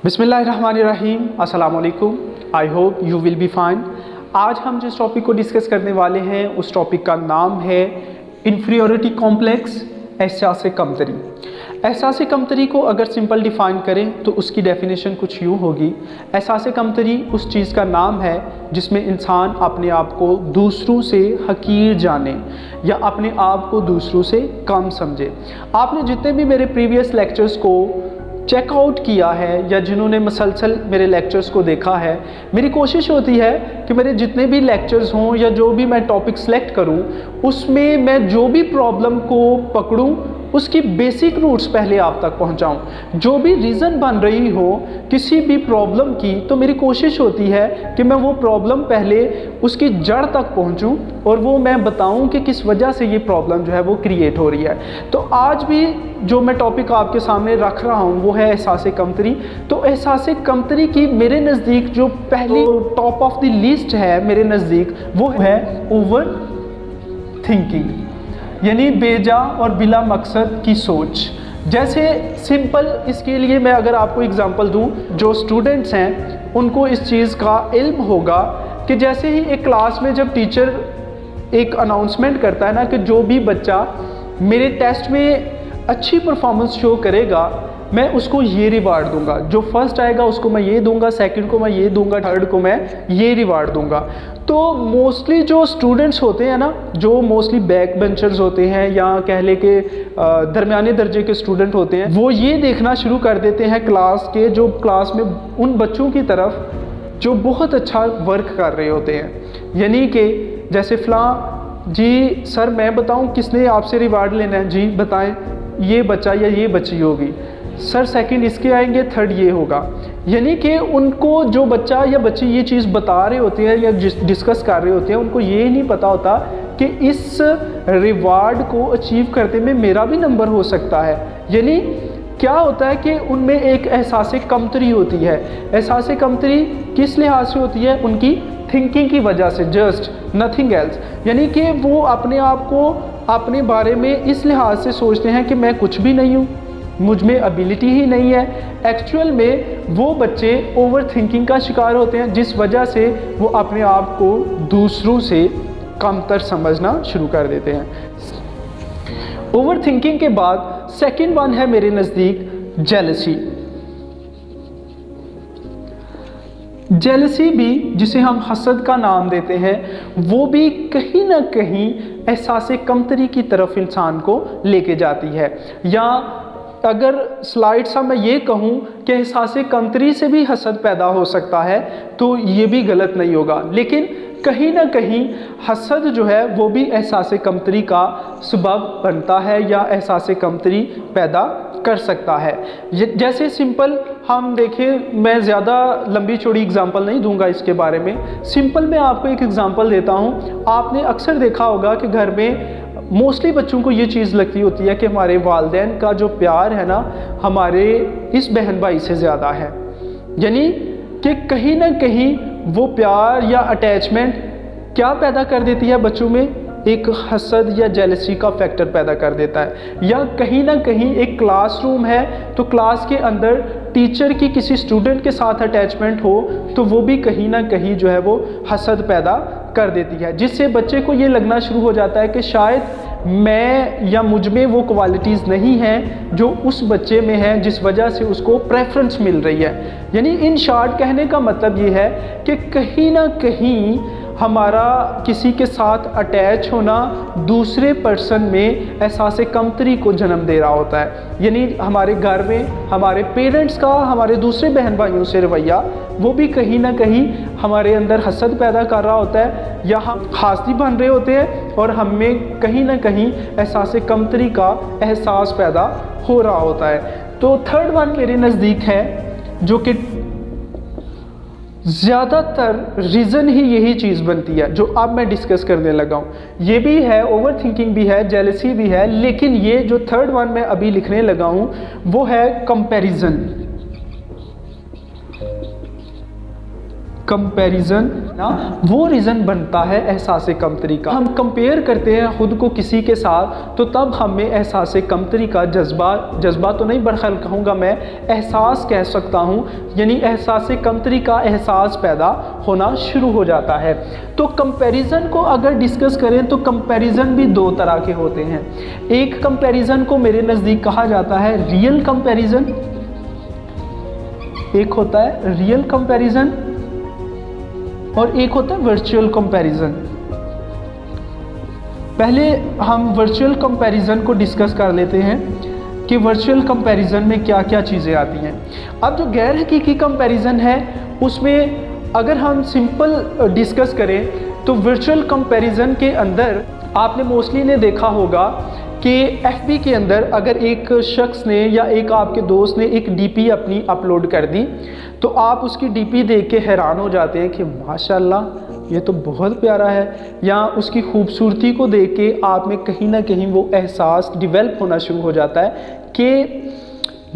बिस्मिल्लाहिर्रहमानिर्रहीम, अस्सलाम वालेकुम। I hope you will be fine. आज हम जिस टॉपिक को डिस्कस करने वाले हैं उस टॉपिक का नाम है इन्फीरियरिटी कॉम्प्लेक्स, एहसास कमतरी। एहसास कमतरी को अगर सिंपल डिफ़ाइन करें तो उसकी डेफिनेशन कुछ यूँ होगी। एहसास कमतरी उस चीज़ का नाम है जिसमें इंसान अपने आप को दूसरों से हकीर जाने या अपने आप को दूसरों से कम समझे। आपने जितने भी मेरे प्रीवियस लेक्चर्स को चेकआउट किया है या जिन्होंने मसलसल मेरे लेक्चर्स को देखा है, मेरी कोशिश होती है कि मेरे जितने भी लेक्चर्स हों या जो भी मैं टॉपिक सेलेक्ट करूं उसमें मैं जो भी प्रॉब्लम को पकड़ूं उसकी बेसिक रूट्स पहले आप तक पहुंचाऊं। जो भी रीज़न बन रही हो किसी भी प्रॉब्लम की, तो मेरी कोशिश होती है कि मैं वो प्रॉब्लम पहले उसकी जड़ तक पहुंचूं और वो मैं बताऊं कि किस वजह से ये प्रॉब्लम जो है वो क्रिएट हो रही है। तो आज भी जो मैं टॉपिक आपके सामने रख रहा हूं वो है एहसास कमतरी। तो एहसास कमतरी की मेरे नज़दीक जो पहली टॉप ऑफ द लिस्ट है मेरे नज़दीक वो है ओवर थिंकिंग, यानी बेजा और बिला मकसद की सोच। जैसे सिंपल इसके लिए मैं अगर आपको एग्जांपल दूं, जो स्टूडेंट्स हैं उनको इस चीज़ का इल्म होगा कि जैसे ही एक क्लास में जब टीचर एक अनाउंसमेंट करता है ना कि जो भी बच्चा मेरे टेस्ट में अच्छी परफॉर्मेंस शो करेगा मैं उसको ये रिवार्ड दूंगा, जो फर्स्ट आएगा उसको मैं ये दूंगा, सेकंड को मैं ये दूंगा, थर्ड को मैं ये रिवार्ड दूंगा। तो मोस्टली जो स्टूडेंट्स होते हैं ना, जो मोस्टली बैक बेंचर्स होते हैं या कह ले के दरमियाने दर्जे के स्टूडेंट होते हैं, वो ये देखना शुरू कर देते हैं क्लास में उन बच्चों की तरफ जो बहुत अच्छा वर्क कर रहे होते हैं। यानी कि जैसे फ़लाँ जी सर मैं बताऊं किसने आपसे रिवार्ड लेना है, जी बताएं, ये बच्चा या ये बच्ची होगी, सर सेकंड इसके आएंगे, थर्ड ये होगा। यानी कि उनको जो बच्चा या बच्ची ये चीज़ बता रहे होते हैं या डिस्कस कर रहे होते हैं, उनको ये नहीं पता होता कि इस रिवार्ड को अचीव करने में मेरा भी नंबर हो सकता है। यानी क्या होता है कि उनमें एक एहसास कमतरी होती है। एहसास कमतरी किस लिहाज से होती है? उनकी थिंकिंग की वजह से, जस्ट नथिंग एल्स। यानी कि वो अपने आप को अपने बारे में इस लिहाज से सोचते हैं कि मैं कुछ भी नहीं हूँ, मुझ में एबिलिटी ही नहीं है। एक्चुअल में वो बच्चे ओवर थिंकिंग का शिकार होते हैं, जिस वजह से वो अपने आप को दूसरों से कमतर समझना शुरू कर देते हैं। ओवर थिंकिंग के बाद सेकंड वन है मेरे नज़दीक जेलसी। जेलसी भी, जिसे हम हसद का नाम देते हैं, वो भी कहीं ना कहीं एहसास कमतरी की तरफ इंसान को लेके जाती है। या अगर स्लाइड सा मैं ये कहूँ कि एहसास कमतरी से भी हसद पैदा हो सकता है तो ये भी गलत नहीं होगा, लेकिन कहीं ना कहीं हसद जो है वो भी एहसास कमतरी का सबब बनता है या एहसास कमतरी पैदा कर सकता है। जैसे सिंपल हम देखें, मैं ज़्यादा लंबी चौड़ी एग्जांपल नहीं दूंगा इसके बारे में, सिंपल मैं आपको एक एग्जांपल देता हूँ। आपने अक्सर देखा होगा कि घर में मोस्टली बच्चों को ये चीज़ लगती होती है कि हमारे वालिदैन का जो प्यार है ना हमारे इस बहन भाई से ज़्यादा है। यानी कि कहीं ना कहीं वो प्यार या अटैचमेंट क्या पैदा कर देती है बच्चों में? एक हसद या जेलसी का फैक्टर पैदा कर देता है। या कहीं ना कहीं एक क्लासरूम है तो क्लास के अंदर टीचर की किसी स्टूडेंट के साथ अटैचमेंट हो तो वो भी कहीं ना कहीं जो है वो हसद पैदा कर देती है, जिससे बच्चे को ये लगना शुरू हो जाता है कि शायद मैं या मुझ में वो क्वालिटीज़ नहीं हैं जो उस बच्चे में हैं, जिस वजह से उसको प्रेफरेंस मिल रही है। यानी इन शॉर्ट कहने का मतलब ये है कि कहीं ना कहीं हमारा किसी के साथ अटैच होना दूसरे पर्सन में एहसास कमतरी को जन्म दे रहा होता है। यानी हमारे घर में हमारे पेरेंट्स का हमारे दूसरे बहन भाइयों से रवैया वो भी कहीं ना कहीं हमारे अंदर हसद पैदा कर रहा होता है, या हम हास्दी बन रहे होते हैं और हमें कहीं ना कहीं एहसास कमतरी का एहसास पैदा हो रहा होता है। तो थर्ड वन मेरे नज़दीक है जो कि ज़्यादातर रीज़न ही यही चीज़ बनती है जो अब मैं डिस्कस करने लगा हूँ। ये भी है, ओवर थिंकिंग भी है, जेलसी भी है, लेकिन ये जो थर्ड वन मैं अभी लिखने लगा हूँ वो है कंपैरिजन। कंपैरिजन ना वो रीज़न बनता है एहसास कमतरी का। हम कंपेयर करते हैं खुद को किसी के साथ तो तब हमें एहसास कमतरी का जज्बा तो नहीं बरखल कहूँगा मैं, एहसास कह सकता हूँ, यानी एहसास कमतरी का एहसास पैदा होना शुरू हो जाता है। तो कंपैरिजन को अगर डिस्कस करें तो कंपैरिजन भी दो तरह के होते हैं। एक कंपैरिजन को मेरे नज़दीक कहा जाता है रियल कंपैरिजन, एक होता है रियल कंपैरिजन और एक होता है वर्चुअल कंपैरिजन। पहले हम वर्चुअल कंपैरिजन को डिस्कस कर लेते हैं कि वर्चुअल कंपैरिजन में क्या क्या चीज़ें आती हैं। अब जो गैर हकीकी कंपैरिजन है उसमें अगर हम सिंपल डिस्कस करें तो वर्चुअल कंपैरिजन के अंदर आपने मोस्टली ने देखा होगा कि FB के अंदर अगर एक शख्स ने या एक आपके दोस्त ने एक DP अपनी अपलोड कर दी तो आप उसकी DP देख के हैरान हो जाते हैं कि माशाल्लाह ये तो बहुत प्यारा है, या उसकी खूबसूरती को देख के आप में कहीं ना कहीं वो एहसास डेवलप होना शुरू हो जाता है कि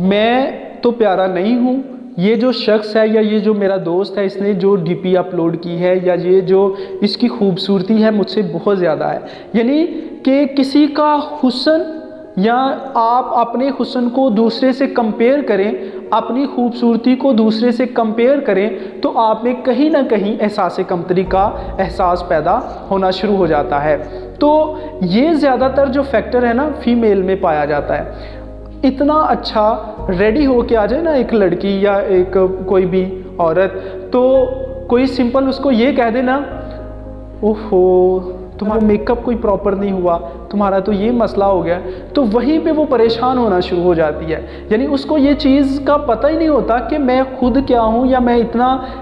मैं तो प्यारा नहीं हूँ, ये जो शख्स है या ये जो मेरा दोस्त है इसने जो DP अपलोड की है या ये जो इसकी खूबसूरती है मुझसे बहुत ज़्यादा है। यानी कि किसी का हुस्न या आप अपने हुस्न को दूसरे से कंपेयर करें, अपनी खूबसूरती को दूसरे से कंपेयर करें तो आप में कहीं ना कहीं एहसास कमतरी का एहसास पैदा होना शुरू हो जाता है। तो ये ज़्यादातर जो फैक्टर है ना फीमेल में पाया जाता है। इतना अच्छा रेडी हो के आ जाए ना एक लड़की या एक कोई भी औरत, तो कोई सिंपल उसको ये कह देना ओहो तुम्हारा मेकअप कोई प्रॉपर नहीं हुआ, तुम्हारा तो ये मसला हो गया, तो वहीं पे वो परेशान होना शुरू हो जाती है। यानी उसको ये चीज़ का पता ही नहीं होता कि मैं खुद क्या हूँ या मैं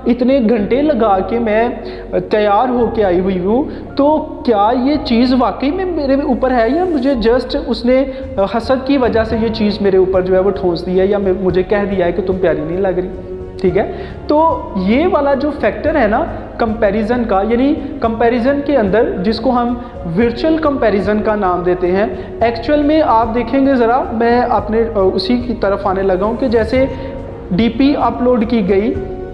इतने घंटे लगा के मैं तैयार हो के आई हुई हूँ, तो क्या ये चीज़ वाकई में मेरे ऊपर है या मुझे जस्ट उसने हसद की वजह से ये चीज़ मेरे ऊपर जो है वो ठोंस दी है या मुझे कह दिया है कि तुम प्यारी नहीं लग रही। ठीक है, तो ये वाला जो फैक्टर है ना कंपैरिजन का, यानी कंपैरिजन के अंदर जिसको हम वर्चुअल कंपैरिजन का नाम देते हैं, एक्चुअल में आप देखेंगे ज़रा, मैं अपने उसी की तरफ आने लगा हूँ कि जैसे DP अपलोड की गई,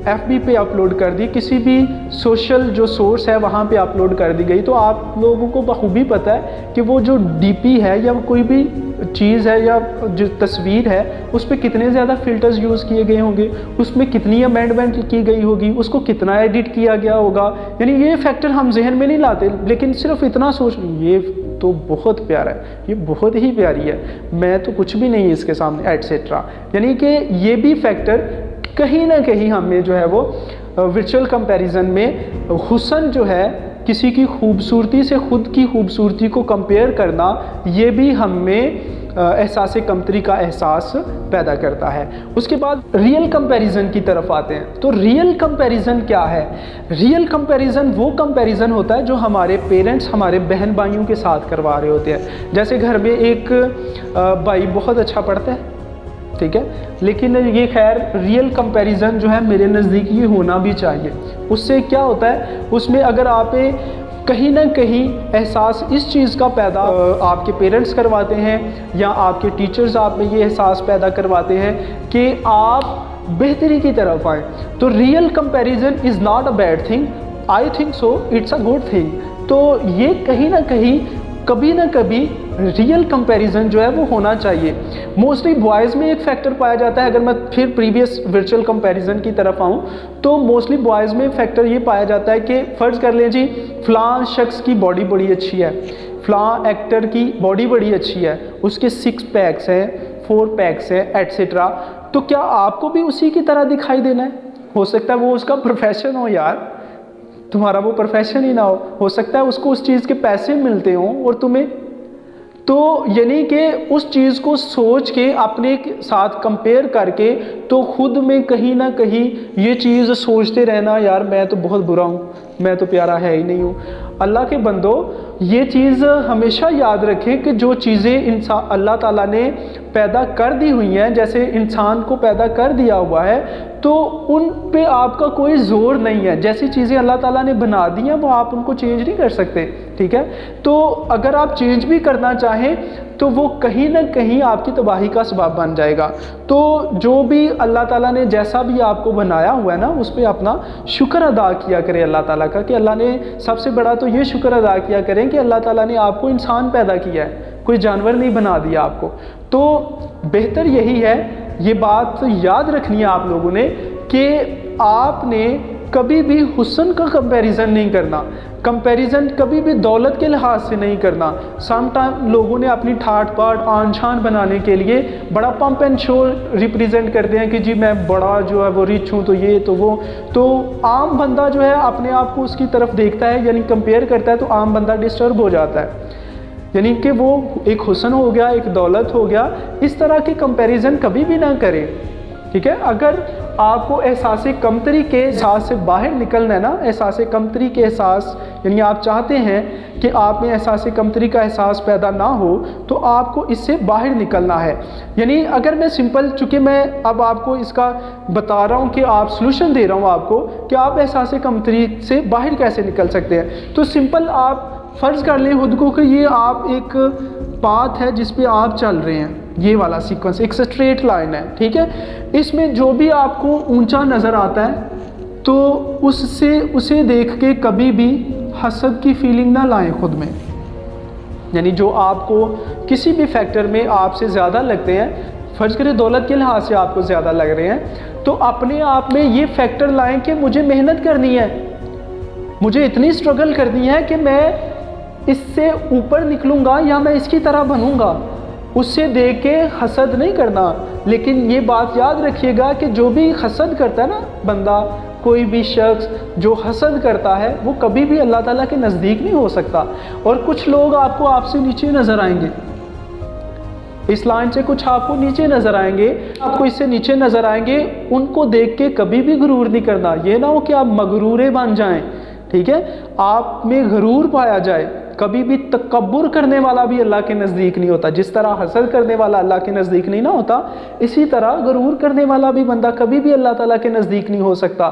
FB पे अपलोड कर दी, किसी भी सोशल जो सोर्स है वहाँ पे अपलोड कर दी गई, तो आप लोगों को बखूबी पता है कि वो जो DP है या कोई भी चीज़ है या जो तस्वीर है उस पर कितने ज़्यादा फ़िल्टर्स यूज़ किए गए होंगे, उसमें कितनी अमेंडमेंट की गई होगी, उसको कितना एडिट किया गया होगा। यानी ये फैक्टर हम जहन में नहीं लाते, लेकिन सिर्फ इतना सोच ये तो बहुत प्यारा है, ये बहुत ही प्यारी है, मैं तो कुछ भी नहीं इसके सामने एटसेट्रा। यानी कि ये भी फैक्टर कहीं ना कहीं हमें जो है वो वर्चुअल कंपैरिजन में हुस्न जो है किसी की खूबसूरती से खुद की खूबसूरती को कंपेयर करना, ये भी हमें एहसास कमतरी का एहसास पैदा करता है। उसके बाद रियल कंपैरिजन की तरफ आते हैं। तो रियल कंपैरिजन क्या है? रियल कंपैरिजन वो कंपैरिजन होता है जो हमारे पेरेंट्स हमारे बहन भाइयों के साथ करवा रहे होते हैं। जैसे घर में एक भाई बहुत अच्छा पढ़ता है, ठीक है, लेकिन ये खैर रियल कंपैरिजन जो है मेरे नज़दीक ये होना भी चाहिए। उससे क्या होता है, उसमें अगर आप कहीं ना कहीं एहसास इस चीज़ का पैदा आपके पेरेंट्स करवाते हैं या आपके टीचर्स आप में ये एहसास पैदा करवाते हैं कि आप बेहतरी की तरफ आएँ, तो real comparison is not a bad thing, I think so it's a good thing. तो ये कहीं ना कहीं कभी ना कभी रियल कंपैरिजन जो है वो होना चाहिए। मोस्टली बॉयज़ में एक फैक्टर पाया जाता है, अगर मैं फिर प्रीवियस वर्चुअल कंपैरिजन की तरफ आऊँ तो मोस्टली बॉयज़ में फैक्टर ये पाया जाता है कि फ़र्ज़ कर लें जी फ़लाँ शख्स की बॉडी बड़ी अच्छी है, फ़लाँ एक्टर की बॉडी बड़ी अच्छी है, उसके 6 पैक्स हैं, 4 पैक्स हैं एट्सेट्रा, तो क्या आपको भी उसी की तरह दिखाई देना है? हो सकता है वो उसका प्रोफेशन हो यार, तुम्हारा वो प्रोफेशन ही ना हो सकता है उसको उस चीज़ के पैसे मिलते हों और तुम्हें, तो यानी कि उस चीज़ को सोच के अपने साथ कंपेयर करके तो खुद में कहीं ना कहीं ये चीज़ सोचते रहना यार मैं तो बहुत बुरा हूँ, मैं तो प्यारा है ही नहीं हूँ। अल्लाह के बंदो ये चीज़ हमेशा याद रखें कि जो चीज़ें इंसान अल्लाह ताला ने पैदा कर दी हुई हैं, जैसे इंसान को पैदा कर दिया हुआ है, तो उन पे आपका कोई ज़ोर नहीं है। जैसी चीज़ें अल्लाह ताला ने बना दी हैं वो आप उनको चेंज नहीं कर सकते, ठीक है। तो अगर आप चेंज भी करना चाहें तो वो कहीं ना कहीं आपकी तबाही का सबब बन जाएगा। तो जो भी अल्लाह ताला ने जैसा भी आपको बनाया हुआ है ना, उस पर अपना शुक्र अदा किया करें अल्लाह ताला का, कि अल्लाह ने सबसे बड़ा तो ये शुक्र अदा किया करें कि अल्लाह ताला ने आपको इंसान पैदा किया है, कोई जानवर नहीं बना दिया आपको। तो बेहतर यही है, ये बात याद रखनी है आप लोगों ने कि आपने कभी भी हुस्न का कंपैरिजन नहीं करना, कंपैरिजन कभी भी दौलत के लिहाज से नहीं करना। समटाइम लोगों ने अपनी ठाट बाट आन शान बनाने के लिए बड़ा पंप एंड शो रिप्रेजेंट करते हैं कि जी मैं बड़ा जो है वो रिच हूँ, तो ये तो वो। तो आम बंदा जो है अपने आप को उसकी तरफ देखता है, यानी कंपेयर करता है, तो आम बंदा डिस्टर्ब हो जाता है। यानी कि वो एक हुस्न हो गया, एक दौलत हो गया, इस तरह के कंपैरिजन कभी भी ना करें, ठीक है। अगर आपको एहसास कमतरी के एहसास से बाहर निकलना है ना, एहसास कमतरी के एहसास, यानी आप चाहते हैं कि आप में एहसास कमतरी का एहसास पैदा ना हो, तो आपको इससे बाहर निकलना है। यानी अगर मैं सिंपल, चूँकि मैं अब आपको इसका बता रहा हूँ कि आप सलूशन दे रहा हूँ आपको कि आप एहसास कमतरी से बाहर कैसे निकल सकते हैं। तो सिंपल आप फ़र्ज़ कर लें खुद को कि ये आप एक पाथ है जिस पे आप चल रहे हैं, ये वाला सीक्वेंस एक स्ट्रेट लाइन है, ठीक है। इसमें जो भी आपको ऊंचा नज़र आता है तो उसे देख के कभी भी हसद की फीलिंग ना लाएं खुद में। यानी जो आपको किसी भी फैक्टर में आपसे ज़्यादा लगते हैं, फ़र्ज़ करें दौलत के लिहाज से आपको ज़्यादा लग रहे हैं, तो अपने आप में ये फैक्टर लाएं कि मुझे मेहनत करनी है, मुझे इतनी स्ट्रगल करनी है कि मैं इससे ऊपर निकलूँगा या मैं इसकी तरह बनूँगा। उससे देख के हसद नहीं करना। लेकिन ये बात याद रखिएगा कि जो भी हसद करता है ना बंदा, कोई भी शख्स जो हसद करता है वो कभी भी अल्लाह ताला के नज़दीक नहीं हो सकता। और कुछ लोग आपको आपसे नीचे नज़र आएंगे, इस लाइन से कुछ आपको नीचे नज़र आएंगे, आपको इससे नीचे नज़र आएंगे, उनको देख के कभी भी गुरूर नहीं करना। ये ना हो कि आप मगरूरे बन जाएं, ठीक है, आप में गरूर पाया जाए। कभी भी तकब्बुर करने वाला भी अल्लाह के नज़दीक नहीं होता। जिस तरह हसद करने वाला अल्लाह के नज़दीक नहीं ना होता, इसी तरह गरूर करने वाला भी बंदा कभी भी अल्लाह ताला के नज़दीक नहीं हो सकता।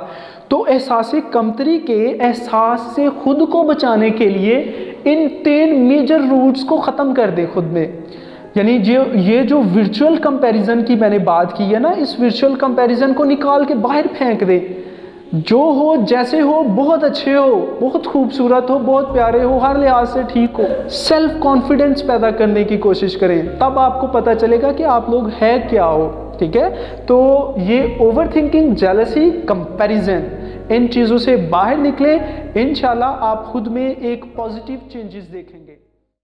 तो एहसास कमतरी के एहसास से खुद को बचाने के लिए इन 3 मेजर रूट्स को ख़त्म कर दे खुद में। यानी ये जो वर्चुअल कंपैरिजन की मैंने बात की है ना, इस वर्चुअल कंपैरिजन को निकाल के बाहर फेंक दे। जो हो जैसे हो, बहुत अच्छे हो, बहुत खूबसूरत हो, बहुत प्यारे हो, हर लिहाज से ठीक हो, सेल्फ कॉन्फिडेंस पैदा करने की कोशिश करें, तब आपको पता चलेगा कि आप लोग है क्या हो, ठीक है। तो ये ओवर थिंकिंग, जेलसी, कंपैरिजन, इन चीज़ों से बाहर निकले, इंशाल्लाह आप खुद में एक पॉजिटिव चेंजेस देखेंगे।